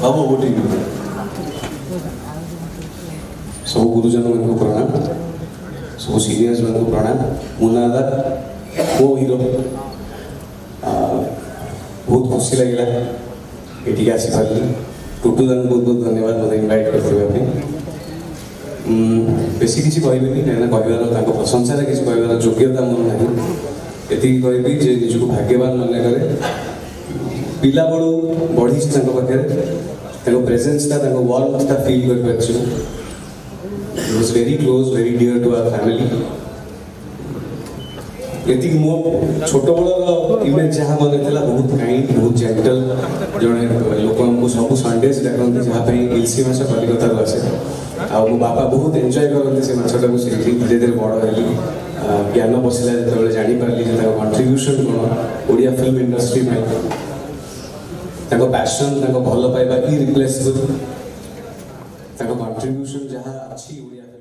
बाबू OT सब गुरुजन मन को प्रणाम सब सीनियर्स मन को प्रणाम मुन्नादा मो हीरो बहुत खुशी लगे ये आसी पारि टुटू दान बहुत बहुत धन्यवाद मत इनवाइट करते बेसी किसी कहबी कह प्रशंसा किसी कह योग्यता मोर ना ये कहबी जे निजक भाग्यवान मन पिला बड़ू बढ़ी पाखे प्रेजेंसटा वार्मथा फील कर was very close, very dear to our family. ये मो छोट बड़ इमेज जहाँ मन था बहुत काइंड बहुत जेंटल जड़े लोक हमको सब संडेज डाकती जहाँ इलसी माछ कलिकता आसे आ मो बापा बहुत एंजॉय करते से माछटा को सीखी धीरे धीरे बड़ है ज्ञान बसला जो जापारि कंट्रीब्यूशन कौन ओडिया फिल्म इंडस्ट्री में पैशन भल पाइबा इरिप्लेसेबल कंट्रीब्यूशन जहाँ अच्छी ओडिया